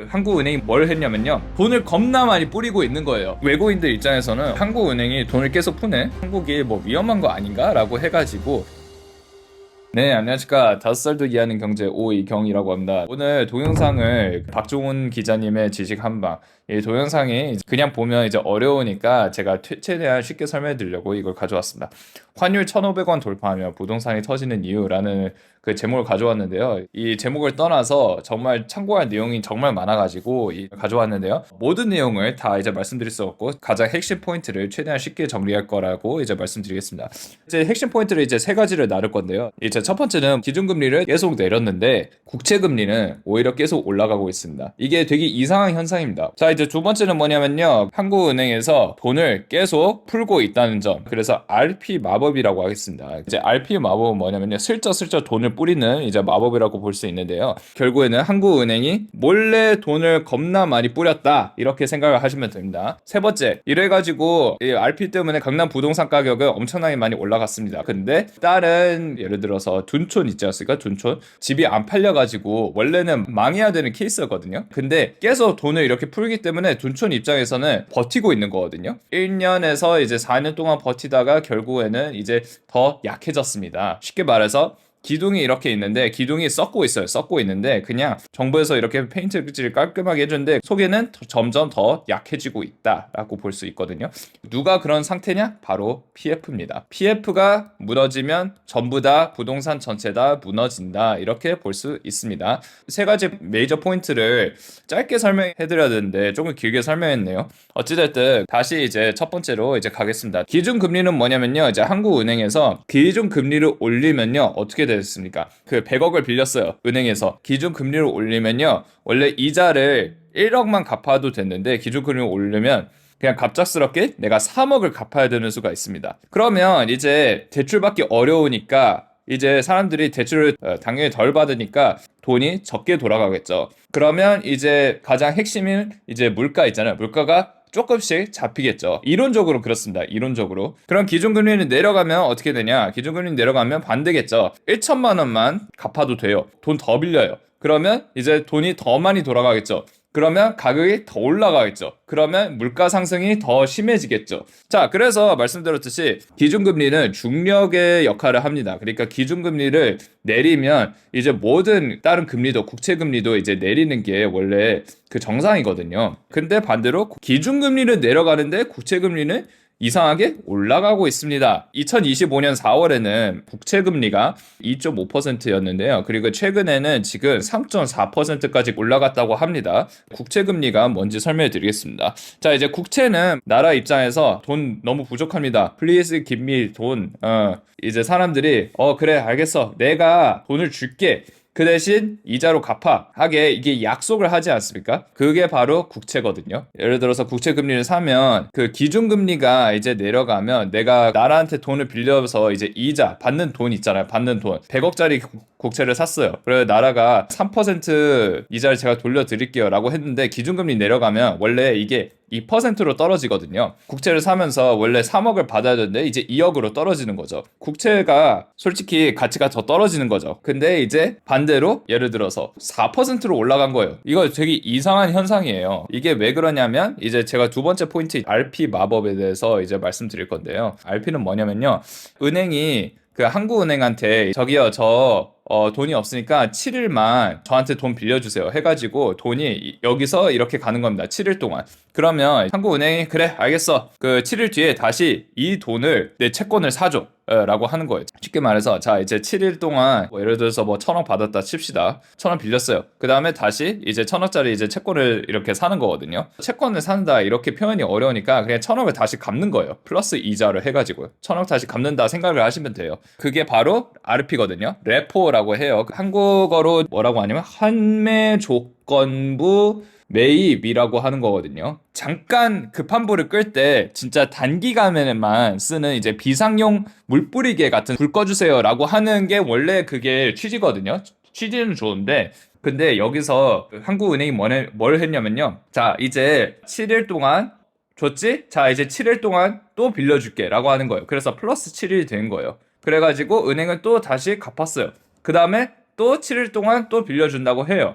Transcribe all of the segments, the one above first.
한국은행이 뭘 했냐면요, 돈을 겁나 많이 뿌리고 있는 거예요. 외국인들 입장에서는 한국은행이 돈을 계속 푸네, 한국이 뭐 위험한 거 아닌가 라고 해가지고. 네, 안녕하십니까. 5살도 이해하는 경제 오이경이라고 합니다. 오늘 동영상을 박종훈 기자님의 지식 한방, 이 동영상이 그냥 보면 이제 어려우니까 제가 최대한 쉽게 설명해 드리려고 이걸 가져왔습니다. 환율 1,500원 돌파하며 부동산이 터지는 이유라는 그 제목을 가져왔는데요. 이 제목을 떠나서 정말 참고할 내용이 정말 많아가지고 가져왔는데요. 모든 내용을 다 이제 말씀드릴 수 없고 가장 핵심 포인트를 최대한 쉽게 정리할 거라고 이제 말씀드리겠습니다. 이제 핵심 포인트를 이제 세 가지를 나눌 건데요. 이제 첫 번째는 기준금리를 계속 내렸는데 국채금리는 오히려 계속 올라가고 있습니다. 이게 되게 이상한 현상입니다. 자, 이제 두 번째는 뭐냐면요, 한국은행에서 돈을 계속 풀고 있다는 점. 그래서 RP 마법이라고 하겠습니다. 이제 RP 마법은 뭐냐면요, 슬쩍슬쩍 돈을 뿌리는 이제 마법이라고 볼 수 있는데요. 결국에는 한국은행이 몰래 돈을 겁나 많이 뿌렸다, 이렇게 생각을 하시면 됩니다. 세 번째, 이래가지고 이 RP 때문에 강남 부동산 가격은 엄청나게 많이 올라갔습니다. 근데 다른 예를 들어서 둔촌 있지 않습니까? 둔촌 집이 안 팔려가지고 원래는 망해야 되는 케이스였거든요. 근데 계속 돈을 이렇게 풀기 때문에 둔촌 입장에서는 버티고 있는 거거든요. 1년에서 이제 4년 동안 버티다가 결국에는 이제 더 약해졌습니다. 쉽게 말해서 기둥이 이렇게 있는데 기둥이 썩고 있어요. 썩고 있는데 그냥 정부에서 이렇게 페인트 칠을 깔끔하게 해주는데 속에는 점점 더 약해지고 있다라고 볼 수 있거든요. 누가 그런 상태냐? 바로 PF입니다. PF가 무너지면 전부 다 부동산 전체 다 무너진다, 이렇게 볼 수 있습니다. 세 가지 메이저 포인트를 짧게 설명해드려야 되는데 조금 길게 설명했네요. 어찌됐든 다시 이제 첫 번째로 이제 가겠습니다. 기준금리는 뭐냐면요, 이제 한국은행에서 기준금리를 올리면요 어떻게 됐습니까? 그 100억을 빌렸어요, 은행에서. 기준금리를 올리면요 원래 이자를 1억만 갚아도 됐는데 기준금리를 올리면 그냥 갑작스럽게 내가 3억을 갚아야 되는 수가 있습니다. 그러면 이제 대출받기 어려우니까 이제 사람들이 대출을 당연히 덜 받으니까 돈이 적게 돌아가겠죠. 그러면 이제 가장 핵심인 이제 물가 있잖아요. 물가가 조금씩 잡히겠죠. 이론적으로 그렇습니다. 이론적으로. 그럼 기준금리는 내려가면 어떻게 되냐? 기준금리 내려가면 반대겠죠. 1천만 원만 갚아도 돼요. 돈 더 빌려요. 그러면 이제 돈이 더 많이 돌아가겠죠. 그러면 가격이 더 올라가겠죠. 그러면 물가 상승이 더 심해지겠죠. 자, 그래서 말씀드렸듯이 기준금리는 중력의 역할을 합니다. 그러니까 기준금리를 내리면 이제 모든 다른 금리도, 국채금리도 이제 내리는 게 원래 그 정상이거든요. 근데 반대로 기준금리를 내려가는데 국채금리는 이상하게 올라가고 있습니다. 2025년 4월에는 국채금리가 2.5%였는데요. 그리고 최근에는 지금 3.4%까지 올라갔다고 합니다. 국채금리가 뭔지 설명해 드리겠습니다. 자, 이제 국채는 나라 입장에서 돈 너무 부족합니다. Please give me 돈. 이제 사람들이 그래 알겠어, 내가 돈을 줄게, 그 대신 이자로 갚아 하게 이게 약속을 하지 않습니까? 그게 바로 국채거든요. 예를 들어서 국채 금리를 사면 그 기준금리가 이제 내려가면 내가 나라한테 돈을 빌려서 이제 이자 받는 돈 있잖아요. 받는 돈 100억짜리 국채를 샀어요. 그래서 나라가 3% 이자를 제가 돌려드릴게요 라고 했는데 기준금리 내려가면 원래 이게 2%로 떨어지거든요. 국채를 사면서 원래 3억을 받아야 되는데 이제 2억으로 떨어지는 거죠. 국채가 솔직히 가치가 더 떨어지는 거죠. 근데 이제 반대로 예를 들어서 4%로 올라간 거예요. 이거 되게 이상한 현상이에요. 이게 왜 그러냐면 이제 제가 두 번째 포인트 RP 마법에 대해서 이제 말씀드릴 건데요. RP는 뭐냐면요, 은행이 그 한국은행한테 저기요 저 돈이 없으니까 7일만 저한테 돈 빌려주세요 해가지고 돈이 여기서 이렇게 가는 겁니다. 7일 동안. 그러면 한국은행이 그래 알겠어, 그 7일 뒤에 다시 이 돈을 내 채권을 사줘 라고 하는 거예요. 쉽게 말해서 자 이제 7일 동안 뭐 예를 들어서 뭐 1,000억 받았다 칩시다. 1,000억 빌렸어요. 그 다음에 다시 이제 1,000억짜리 이제 채권을 이렇게 사는 거거든요. 채권을 산다 이렇게 표현이 어려우니까 그냥 1,000억을 다시 갚는 거예요. 플러스 이자를 해가지고요. 1,000억 다시 갚는다 생각을 하시면 돼요. 그게 바로 RP거든요. 레포라고 해요. 한국어로 뭐라고 하냐면 환매 조건부 매입이라고 하는 거거든요. 잠깐 급한 불을 끌 때 진짜 단기간에만 쓰는 이제 비상용 물 뿌리개 같은 불 꺼주세요 라고 하는 게 원래 그게 취지거든요. 취지는 좋은데 근데 여기서 한국은행이 뭘 했냐면요, 자 이제 7일 동안 줬지? 자 이제 7일 동안 또 빌려줄게 라고 하는 거예요. 그래서 플러스 7일이 된 거예요. 그래가지고 은행은 또 다시 갚았어요. 그 다음에 또 7일 동안 또 빌려준다고 해요.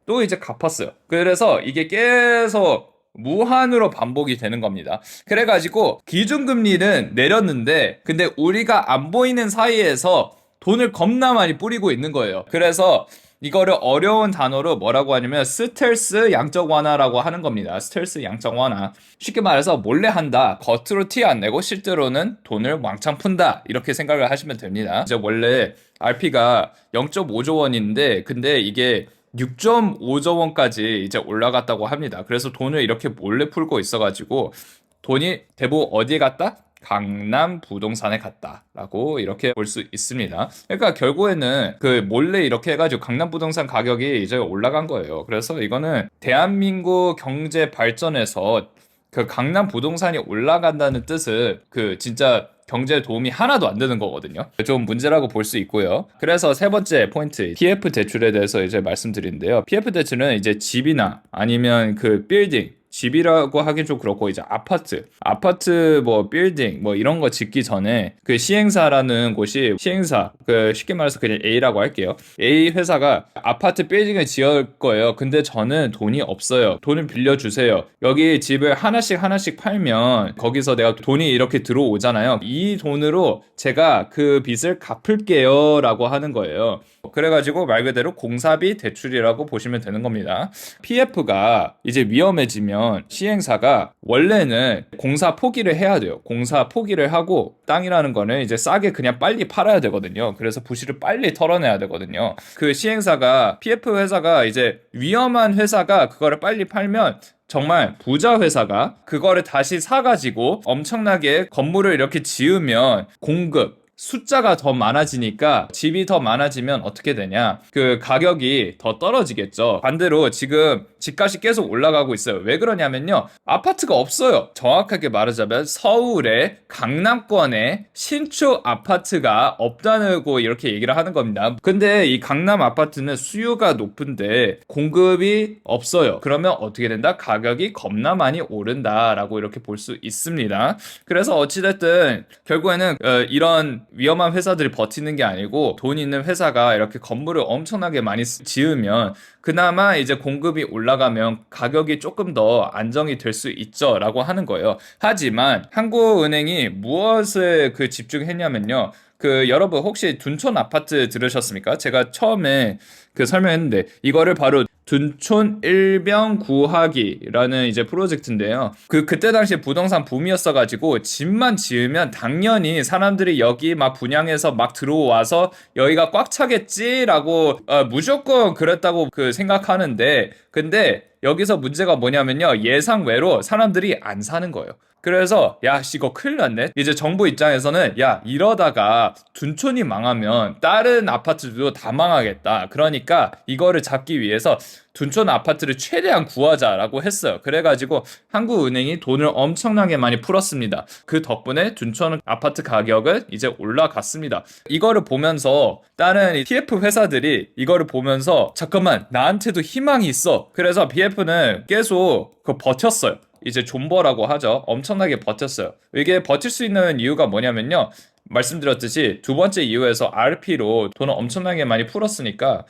또 이제 갚았어요. 그래서 이게 계속 무한으로 반복이 되는 겁니다. 그래가지고 기준금리는 내렸는데 근데 우리가 안 보이는 사이에서 돈을 겁나 많이 뿌리고 있는 거예요. 그래서 이거를 어려운 단어로 뭐라고 하냐면 스텔스 양적 완화라고 하는 겁니다. 스텔스 양적 완화. 쉽게 말해서 몰래 한다. 겉으로 티 안 내고 실제로는 돈을 왕창 푼다. 이렇게 생각을 하시면 됩니다. 이제 원래 RP가 0.5조 원인데 근데 이게 6.5조 원까지 이제 올라갔다고 합니다. 그래서 돈을 이렇게 몰래 풀고 있어가지고 돈이 대부분 어디에 갔다? 강남 부동산에 갔다라고 이렇게 볼 수 있습니다. 그러니까 결국에는 그 몰래 이렇게 해가지고 강남 부동산 가격이 이제 올라간 거예요. 그래서 이거는 대한민국 경제 발전에서 그 강남 부동산이 올라간다는 뜻은 그 진짜 경제에 도움이 하나도 안 되는 거거든요. 좀 문제라고 볼 수 있고요. 그래서 세 번째 포인트, PF 대출에 대해서 이제 말씀드리는데요. PF 대출은 이제 집이나 아니면 그 빌딩, 집이라고 하긴 좀 그렇고 이제 아파트 뭐 빌딩 뭐 이런 거 짓기 전에 그 시행사라는 곳이 시행사 그 쉽게 말해서 그냥 A라고 할게요. A 회사가 아파트 빌딩을 지을 거예요. 근데 저는 돈이 없어요. 돈을 빌려주세요. 여기 집을 하나씩 팔면 거기서 내가 돈이 이렇게 들어오잖아요. 이 돈으로 제가 그 빚을 갚을게요 라고 하는 거예요. 그래가지고 말 그대로 공사비 대출이라고 보시면 되는 겁니다. PF가 이제 위험해지면 시행사가 원래는 공사 포기를 해야 돼요. 공사 포기를 하고 땅이라는 거는 이제 싸게 그냥 빨리 팔아야 되거든요. 그래서 부실을 빨리 털어내야 되거든요. 그 시행사가 PF 회사가 이제 위험한 회사가 그거를 빨리 팔면 정말 부자 회사가 그거를 다시 사가지고 엄청나게 건물을 이렇게 지으면 공급 숫자가 더 많아지니까 집이 더 많아지면 어떻게 되냐? 그 가격이 더 떨어지겠죠. 반대로 지금 집값이 계속 올라가고 있어요. 왜 그러냐면요. 아파트가 없어요. 정확하게 말하자면 서울의 강남권에 신축 아파트가 없다고 이렇게 얘기를 하는 겁니다. 근데 이 강남 아파트는 수요가 높은데 공급이 없어요. 그러면 어떻게 된다? 가격이 겁나 많이 오른다라고 이렇게 볼 수 있습니다. 그래서 어찌됐든 결국에는 이런 위험한 회사들이 버티는 게 아니고 돈 있는 회사가 이렇게 건물을 엄청나게 많이 지으면 그나마 이제 공급이 올라가면 가격이 조금 더 안정이 될 수 있죠 라고 하는 거예요. 하지만 한국은행이 무엇을 그 집중했냐면요. 그 여러분 혹시 둔촌 아파트 들으셨습니까? 제가 처음에 그 설명했는데 이거를 바로 둔촌 일병 구하기라는 이제 프로젝트인데요. 그때 당시 부동산 붐이었어가지고 집만 지으면 당연히 사람들이 여기 막 분양해서 막 들어와서 여기가 꽉 차겠지라고 무조건 그랬다고 그 생각하는데 근데 여기서 문제가 뭐냐면요. 예상외로 사람들이 안 사는 거예요. 그래서 야 이거 큰일 났네. 이제 정부 입장에서는 야 이러다가 둔촌이 망하면 다른 아파트도 다 망하겠다. 그러니까 이거를 잡기 위해서 둔촌 아파트를 최대한 구하자라고 했어요. 그래가지고 한국은행이 돈을 엄청나게 많이 풀었습니다. 그 덕분에 둔촌 아파트 가격은 이제 올라갔습니다. 이거를 보면서 다른 PF 회사들이 이거를 보면서 잠깐만 나한테도 희망이 있어. 그래서 PF는 계속 버텼어요. 이제 존버라고 하죠. 엄청나게 버텼어요. 이게 버틸 수 있는 이유가 뭐냐면요. 말씀드렸듯이 두 번째 이유에서 RP로 돈을 엄청나게 많이 풀었으니까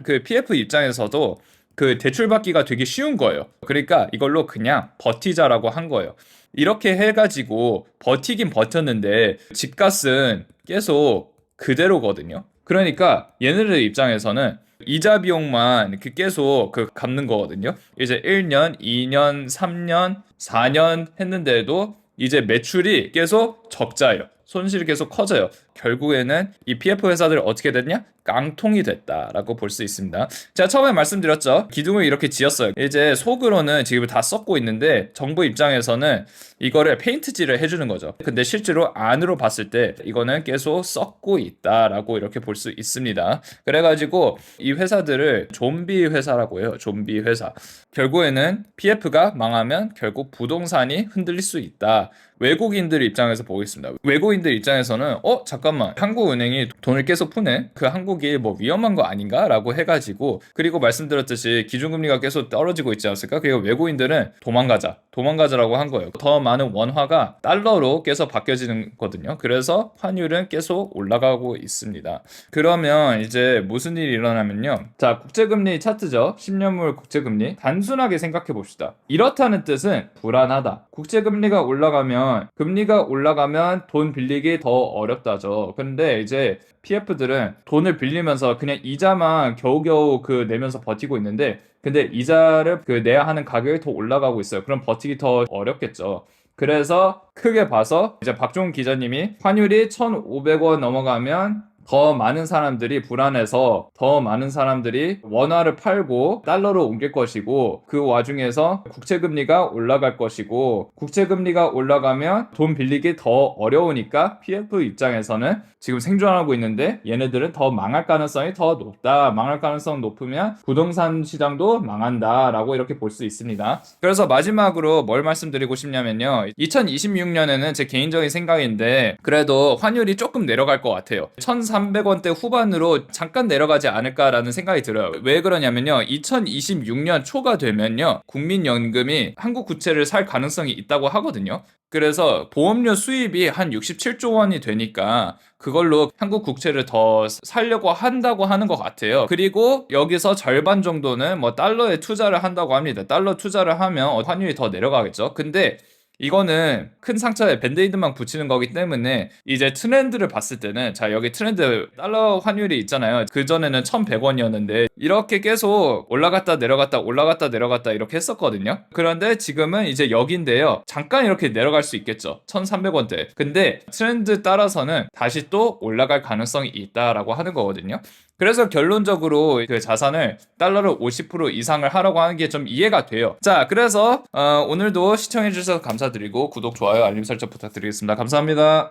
그 PF 입장에서도 그 대출받기가 되게 쉬운 거예요. 그러니까 이걸로 그냥 버티자라고 한 거예요. 이렇게 해가지고 버티긴 버텼는데 집값은 계속 그대로거든요. 그러니까 얘네들 입장에서는 이자 비용만 계속 갚는 거거든요. 이제 1년, 2년, 3년, 4년 했는데도 이제 매출이 계속 적자예요. 손실이 계속 커져요. 결국에는 이 PF 회사들이 어떻게 됐냐? 깡통이 됐다라고 볼 수 있습니다. 제가 처음에 말씀드렸죠. 기둥을 이렇게 지었어요. 이제 속으로는 지금 다 썩고 있는데 정부 입장에서는 이거를 페인트질을 해주는 거죠. 근데 실제로 안으로 봤을 때 이거는 계속 썩고 있다라고 이렇게 볼 수 있습니다. 그래가지고 이 회사들을 좀비 회사라고 해요. 좀비 회사. 결국에는 PF가 망하면 결국 부동산이 흔들릴 수 있다. 외국인들 입장에서 보겠습니다. 외국인들 입장에서는 잠깐만 한국은행이 돈을 계속 푸네. 그 한국이 뭐 위험한 거 아닌가? 라고 해가지고 그리고 말씀드렸듯이 기준금리가 계속 떨어지고 있지 않습니까? 그리고 외국인들은 도망가자. 도망가자라고 한 거예요. 더 많은 원화가 달러로 계속 바뀌어지는 거거든요. 그래서 환율은 계속 올라가고 있습니다. 그러면 이제 무슨 일이 일어나면요. 자, 국제금리 차트죠. 10년물 국제금리. 단순하게 생각해 봅시다. 이렇다는 뜻은 불안하다. 국제금리가 올라가면 금리가 올라가면 돈 빌리기 더 어렵다죠. 근데 이제 PF들은 돈을 빌리면서 그냥 이자만 겨우겨우 내면서 버티고 있는데, 근데 이자를 내야 하는 가격이 더 올라가고 있어요. 그럼 버티기 더 어렵겠죠. 그래서 크게 봐서 이제 박종훈 기자님이 환율이 1,500원 넘어가면 더 많은 사람들이 불안해서 더 많은 사람들이 원화를 팔고 달러로 옮길 것이고, 그 와중에서 국채금리가 올라갈 것이고, 국채금리가 올라가면 돈 빌리기 더 어려우니까 PF 입장에서는 지금 생존하고 있는데 얘네들은 더 망할 가능성이 더 높다. 망할 가능성 높으면 부동산 시장도 망한다 라고 이렇게 볼 수 있습니다. 그래서 마지막으로 뭘 말씀드리고 싶냐면요, 2026년에는 제 개인적인 생각인데 그래도 환율이 조금 내려갈 것 같아요. 1,300원대 후반으로 잠깐 내려가지 않을까라는 생각이 들어요. 왜 그러냐면요, 2026년 초가 되면요, 국민연금이 한국 국채를 살 가능성이 있다고 하거든요. 그래서 보험료 수입이 한 67조 원이 되니까 그걸로 한국 국채를 더 살려고 한다고 하는 것 같아요. 그리고 여기서 절반 정도는 뭐 달러에 투자를 한다고 합니다. 달러 투자를 하면 환율이 더 내려가겠죠. 근데 이거는 큰 상처에 밴드에이드만 붙이는 거기 때문에 이제 트렌드를 봤을 때는, 자, 여기 트렌드 달러 환율이 있잖아요. 그전에는 1,100원이었는데 이렇게 계속 올라갔다 내려갔다 올라갔다 내려갔다 이렇게 했었거든요. 그런데 지금은 이제 여기인데요, 잠깐 이렇게 내려갈 수 있겠죠. 1,300원대. 근데 트렌드 따라서는 다시 또 올라갈 가능성이 있다라고 하는 거거든요. 그래서 결론적으로 그 자산을 달러를 50% 이상을 하라고 하는 게 좀 이해가 돼요. 자, 그래서 오늘도 시청해주셔서 감사드리고 구독, 좋아요, 알림 설정 부탁드리겠습니다. 감사합니다.